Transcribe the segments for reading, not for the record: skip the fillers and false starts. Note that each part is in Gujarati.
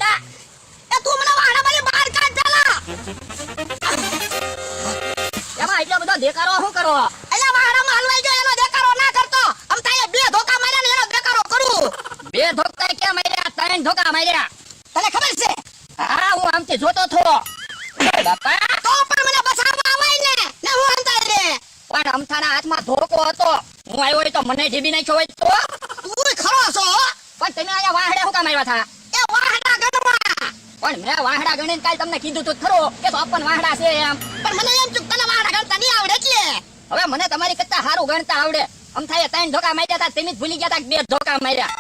કાકા એ તું મને વાડામાંથી બહાર કાઢ ચાલા એમાં એટલો બધો દેખાડો શું કરો? એટલે વાડામાં હલવાઈ ગયો એનો દેખાડો ના કરતો આમ તાએ બે ધોકા માર્યા ને એનો દેખાડો કરું. બે ધોકા ક્યાં માર્યા? 3 ધોકા માર્યા. તને ખબર છે? હા હું આમથી જોતો થો. બાપા તો પણ મને બસાવવા આવાય ને હું અંતર રે પણ અમથાના હાથમાં ધોકો હતો. હું આવ્યો હોય તો મને ઢીબી નાખ્યો હોય તો? તું ખરો છો પણ તમે અહીંયા વાહડે શું કામ આવ્યા હતા? એ વાહડા ગણવા. પણ મેં વાહડા ગણીને કાલ તમને કીધું તું ખરો કે તો આપણ વાહડા છે એમ. પણ મને એમ ચૂક તને વાહડા ગણતા નહીં આવડે એટલે. હવે મને તમારી કરતા સારું ગણતા આવડે. અમથાએ 3 ધોકા માર્યા હતા, તમે જ ભૂલી ગયા હતા કે 2 ધોકા માર્યા.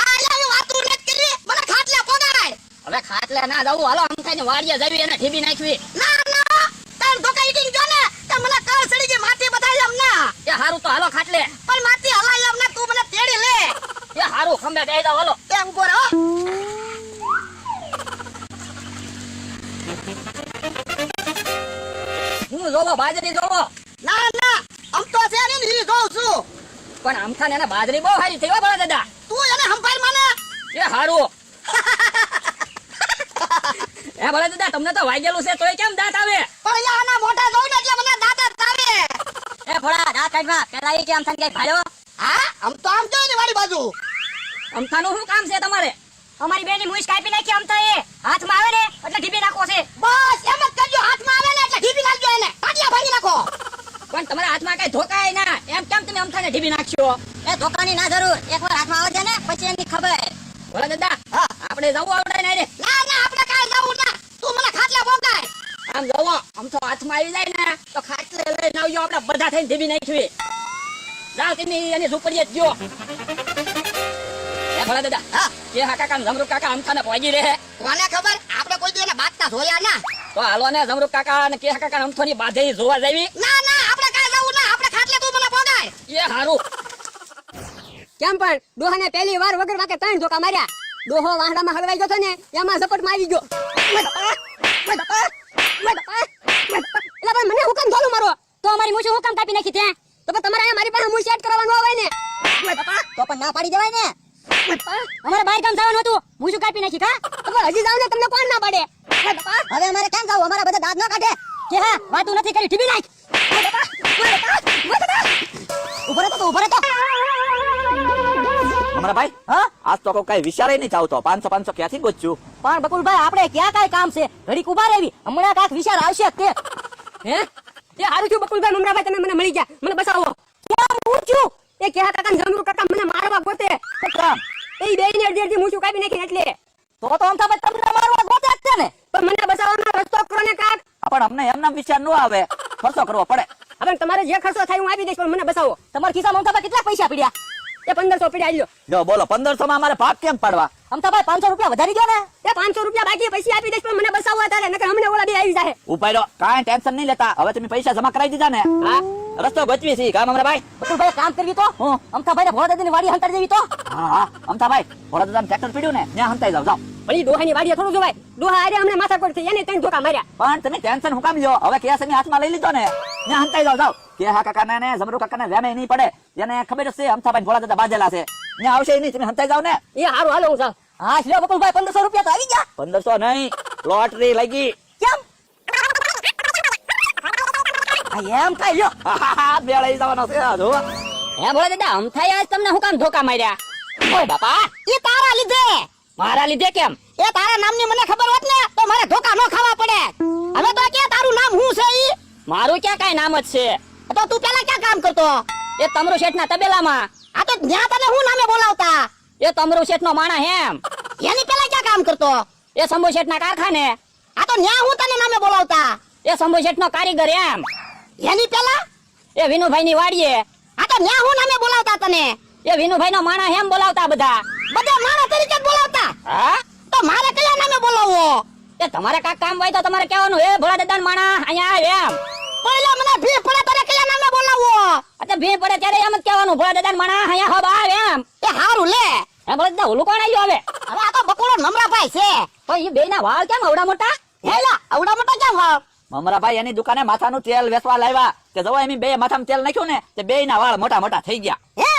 આ લે વાતું નથી કરી મને ખાટલે પોગાડાય. હવે ખાટલે ના જવું, હાલો અમથાને વાડીએ જવી એને ઢીબી નાખવી. ના તાર ધોકા ઈટીને જો ને કે મને કળ સડી ગઈ માટી બધાય એમ ના. એ હારું તો હાલો ખાટલે. પણ માટી હલાય એમ ના તું મને તેડી લે. એ હારું ખંભે બેહી જાવ હાલો. એ ઉભો રહો. હું જોવો બાજરી જોવો. ના આમ તો છે ને ઈ જોઉં છું. પણ અમથાને એને બાજરી બહુ સારી થઈ હો ભલા દાદા. તું એને સંભાળ મને. એ હારું. એ ભલા દાદા તમને તો વાગેલું છે તોય કેમ દાંત આવે? પણ અહીંયા આના મોઢા જોઉં ને એટલે મને દાંત જ આવે. એ ભલા દાંત કાઢવા પેલા એ કેમ સંગે ભાડ્યો? હા આમ તો આમ જોઈ ને વાડી બાજુ. અમથાનું શું કામ છે તમારે? અમારી બેની મુઈસ કાપી નાખી અમથાએ. હાથમાં આવે ને એટલે ઢીબી નાખો છે. બસ એમ જ કરજો. હાથમાં આવે ને એટલે ઢીબી નાખજો એને. પાટિયા ભાંગી નાખો. પણ તમારા હાથમાં કઈ ધોકાય ના, એમ કેમ તમે અમથાને ઢીબી નાખ્યો? એ ધોકાની ના જરૂર. એકવાર હાથમાં આવે છે ને પછી એની ખબર. ભલા દાદા હા આપણે જવું આવડે ને રે. ના આપણે કાઈ જવું ના. તું મને ખાટલે પોગાય. આમ જવો અમથો હાથમાં આવી જાય ને તો ખાટલે લઈને આવજો, આપણે બધા થઈને ઢીબી નાખવી. જાઓ તમે એની ઝૂંપડીએ જ જો. એ ભલા દાદા હા કે હા કાકા જમરૂક કાકા અમથાને પહોંચી રહે. કોને ખબર આપણે કોઈ દી એને બાતતા જોયા ના. તો હાલો ને જમરૂક કાકા અને કે હા કાકા અમથોની બાધે જોવા જાવી. ના આપણે કાઈ જવું ના. આપણે ખાટલે તું મને પોગાય. એ હારું. કેમ પણ ડોહાને પહેલી વાર વગર વાકે 3 ધોકા માર્યા. ડોહો વાહડામાં હલવાઈ ગયો ને એમાં ઝપટમાં આવી ગયો. એટલે ભાઈ મને હુકમ થોડું મારો તો અમારી મૂછ હુકમ કાપી નાખી ત્યાં. તો પણ તમારે અહીંયા મારી પાસે મૂછ સેટ કરવાનું હોય ને તો પણ ના પાડી દેવાય ને. અમારે બહાર કામ જવાનું હતું, મૂછ કાપી નાખી કા. તમે હજી જાવ ને તમને કોણ ના પાડે? હવે અમારે ક્યાં જાવ? અમારા બધા દાંત ન કાઢે. કે હા વાતું નથી કરી ઢીબી નાખ. ઉભો રહેતો. હમણાં ભાઈ હા આજ તો કોઈ કઈ વિચારે નહીં ચાવતો. 500 ક્યાંથી ગોચ્યું? પણ બકુલભાઈ આપણે ક્યાં કાઈ કામ છે? ઘડીક ઉભા રહેવી, હમણાં કાંઈક વિચાર આવશે જ તે. હે એ હારું થયું બકુલભાઈ મમરાભાઈ તમે મને મળી ગયા, મને બસાવો. કેમ પૂછ્યું? એ કેહા કાકા જમરૂ કાકા મને મારવા ગોતે. કામ એ બેયને અડધી મૂછું કાપી નાખી એટલે. તો અમથાભાઈ તમને મારવા ગોતે જ છે ને. પણ મને બસાવવાનો રસ્તો કરો ને કાક. પણ અમને એમના વિચાર ન આવે, ખર્ચો કરવો પડે. હવે તમારે જે ખર્ચો થાય હું આપી દઈશ, પણ મને બસાવો. તમારા ખિસ્સામાં અમથાભાઈ કેટલા પૈસા પડ્યા? એ 1500 પડ્યા લ્યો. જો બોલો 1500 માં અમારે ભાગ કેમ પાડવા? અમથાભાઈ 500 રૂપિયા વધારી ગયો ને. એ 500 રૂપિયા બાકી પૈસા આપી દઈશ, પણ મને બસાવવા તારે નકર અમને ઓલા બે આવી જાય. ઉપાય રો, કાંઈ ટેન્શન નહીં લેતા. હવે તમે પૈસા જમા કરાવી દીધા ને, હા રસ્તો ગોચવી છે. કામ અમરાભાઈ બકુલભાઈ કામ કરવી તો હું અમથાભાઈ ને ભોળા દાદાની વાડી હંતાડી દેવી તો. હા અમથાભાઈ ભોળા દાદાનું ટ્રેક્ટર પીડ્યું ને ત્યાં હંતાઈ જાવ. ભલી ડોહાની વાડીએ થોડું જોવાય. ડોહા આરે અમને માથાકૂટ થઈ, એને 3 ધોકા માર્યા. પણ તમે ટેન્શન હું કામ લ્યો? હવે કેસ અમે હાથમાં લઈ લીધો ને, ત્યાં હંતાઈ જાવ. કે હા કાકાને ને જમરૂ કાકાને વેમે નહીં પડે. એને ખબર જ છે અમથાભાઈ ભોળા દાદા બાજેલા છે, ત્યાં આવશે નહીં. તમે હંતાઈ જાવ ને. એ હારું હાલો હું જાઉં. હા લ્યો બકુલભાઈ 1500 રૂપિયા તો આવી ગયા. 1500 નહીં, લોટરી લાગી. કેમ? એમ કઈ લ્યો બેળાઈ જવાનો છે આ જો. હે ભલા દાદા અમથાએ આજ તમને શું કામ ધોકા માર્યા? ઓય બાપા એ તારા લીધે. મારા લીધે કેમ? એ તારા નામની મને ખબર હોત ને તો મારે ધોકા ન ખાવા પડે. હવે તો કે તારું નામ શું છે ઈ? મારું ક્યાં કાંઈ નામ જ છે? તો તું પેલા ક્યાં કામ કરતો? એ તમરુ શેઠના તબેલામાં. આ તો ન્યા તને હું નામે બોલાવતા? એ તમરુ શેઠનો માણા હેમ. એની પેલા ક્યાં કામ કરતો? એ શંભુ શેઠના કારખાને. આ તો ન્યા હું તને નામે બોલાવતા? એ શંભુ શેઠનો કારીગર એમ. એની પેલા? એ વિનુભાઈની વાડીએ. આ તો ન્યા હું નામે બોલાવતા તને? એ વિનુભાઈનો માણા હેમ બોલાવતા બધા. બધા માણસ તરીકે જ બોલાવતા? હા તો મારે કયા નામે બોલાવવો? એ તમારે કાક કામ હોય તો તમારે કહેવાનું એ ભોળા દાદાના માણા અહીંયા આવે એમ. પહેલા મને ભી પડે તારે કયા નામે બોલાવવો? એટલે ભી પડે ત્યારે એમ જ કહેવાનું ભોળા દાદાના માણા અહીંયા હબ આવે એમ. એ હારું લે. એ ભોળા દાદા ઓલું કોણ આવ્યું હવે? હવે આ તો બકુલો નમરાભાઈ છે. તો એ બેયના વાળ કેમ આવડા મોટા? હેલા આવડા મોટા કેમ વાળ? મમરાભાઈ એની દુકાને માથાનું તેલ વેચવા લાવ્યા. કે જવો એમ બે માથામાં તેલ નાખ્યું ને તે બેયના વાળ મોટા મોટા થઈ ગયા. હે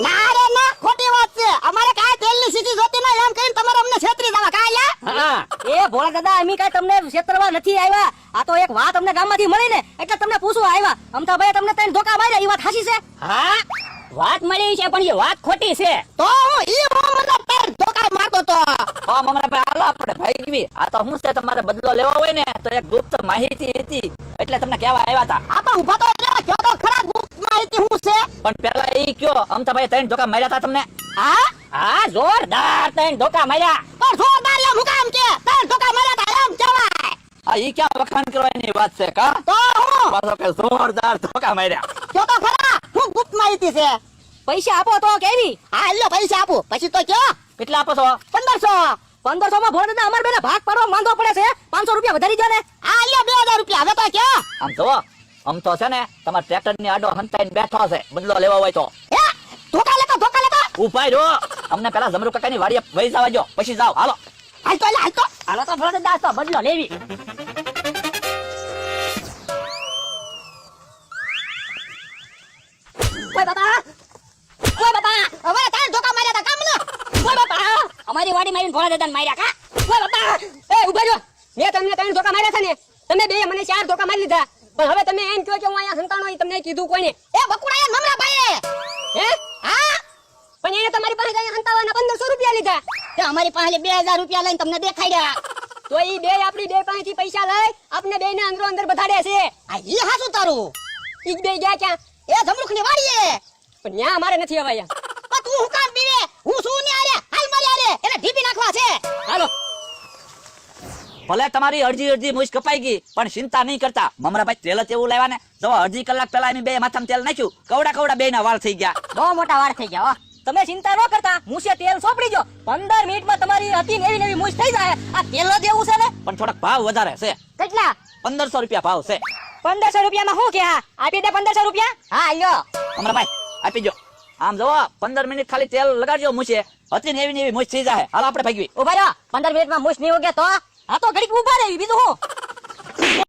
ના રે ના, ખોટી વાત છે. અમારે કાંઈ તેલની સીધી જોતી નહીં એમ કહીને તમારે અમને છેતરી દેવા કાંઈ લ્યા? હા એ ભોળા દાદા અમે કઈ તમને છેતરવા નથી આવ્યા. આ તો એક વાત અમને ગામમાંથી મળી ને એટલે તમને પૂછવા આવ્યા. અમથાભાઈ તમને ત્રણ ધોકા માર્યા એ વાત સાચી છે? હા વાત મળી છે પણ એ વાત ખોટી છે. તો હું ઈ મને પેર ધોકા મારતો તો. ઓ મમરાભાઈ હાલો આપણે ભાગવી. આ તો શું છે તમારે બદલો લેવો હોય ને તો એક ગુપ્ત માહિતી હતી એટલે તમને કહેવા આવ્યા હતા. આ તો ઊભા તો રહેવા કયો તો ખરા ગુપ્ત માહિતી હું છે? પણ પેલા ઈ કયો અમથાભાઈ ત્રણ ધોકા માર્યા હતા તમને? હા હા જોરદાર ત્રણ ધોકા માર્યા. પણ જોરદાર એમ હું કામ કે ત્રણ ધોકા માર્યા તા એમ કહેવાય. આ ઈ ક્યાં વખાણ કરવાની વાત છે કા? તો હું પાછો કે જોરદાર ધોકા માર્યા. કયો તો ખરા હું ગુપ્ત માહિતી છે. પૈસા આપો તો કેવી? હા લ્યો પૈસા આપું પછી તો કયો કેટલા આપો છો? 1500. 1500 માં ભોળા દાદા અમાર બેને ભાગ પાડવા માંગવો પડે છે. 500 રૂપિયા વધારી દો ને. હા લ્યો 2000 રૂપિયા હવે તો કયો. આમ જોવો આમ તો છે ને તમારા ટ્રેક્ટર ની આડો હંતાઈને બેઠો છે બદલો લેવો હોય તો. હે ધોકા લેતો ઉપાય રો અમને પેલા જમરૂ કાકાની વાડીએ વહી જવા જો પછી જાવ હાલો. હાલ તો લે હાલ તો. હાલો તો ભોળા દાદા તો બદલો લેવી. ઓય બાપા, ઓય બાપા, હવે ત્રણ ધોકા માર્યા તા કામ ને. ઓય બાપા અમારી વાડી મારીને ભોળા દાદાને માર્યા કા? ઓય બાપા. એ ઉભા રહો. મેં તમને ત્રણ ધોકા માર્યા છે ને. તમે બે મને 4 ધોકા મારી લીધા. પણ હવે તમે એમ કહો કે હું અહીંયા સંતાનો ઈ તમને કીધું કોઈને? એ બકુડા મમરાભાઈ. હે? હા પણ એને તમારી પાસે અહીંયા સંતાવાના 1500 રૂપિયા લીધા. તે અમારી પાસે 2000 રૂપિયા લઈને તમને દેખાડ્યા. તો ઈ બે આપણી બે પાસેથી પૈસા લઈ આપને બેને અંદરો અંદર બધાડે છે. આ ઈ હાસું તારું. ઈ બે ગયા ક્યાં? એ જમરૂખની વાડીએ. પણ ન્યા અમારે નથી અવાયા. પણ તું હું કામ પીવે? હું શું ને આરે હાલ મારે આરે એને ઢીપી નાખવા છે. હાલો. ભલે તમારી અડધી મૂછ કપાઈ ગઈ પણ ચિંતા નહીં કરતા. મમરાભાઈ તેલ જ એવું લેવા ને જો અડધી કલાક પહેલા એની બે માથામાં તેલ નાખ્યું કવડા બે ના વાળ થઈ ગયા. બહુ મોટા વાર થઈ ગયા. તમે ચિંતા ન કરતા. મૂછે તેલ સોપડી જો. 15 મિનિટમાં તમારી હતી ને એવી મૂછ થઈ જાય. આ તેલ જ એવું છે ને. પણ થોડાક ભાવ વધારે છે. કેટલા? 1500 રૂપિયા ભાવ છે. 1500 રૂપિયામાં શું કે? આપી દે 1500 રૂપિયા. હા લ્યો. મમરાભાઈ આપી જો. આમ જોવો 15 મિનિટ ખાલી તેલ લગાડજો મૂછે હતી ને એવી મૂછ થઈ જાય. હાલો આપણે ભાગવી. ઉભા રહો. 15 મિનિટમાં મૂછ નહીં ઉગે તો? આ તો ઘડીક ઉભા રહી બીજું હું.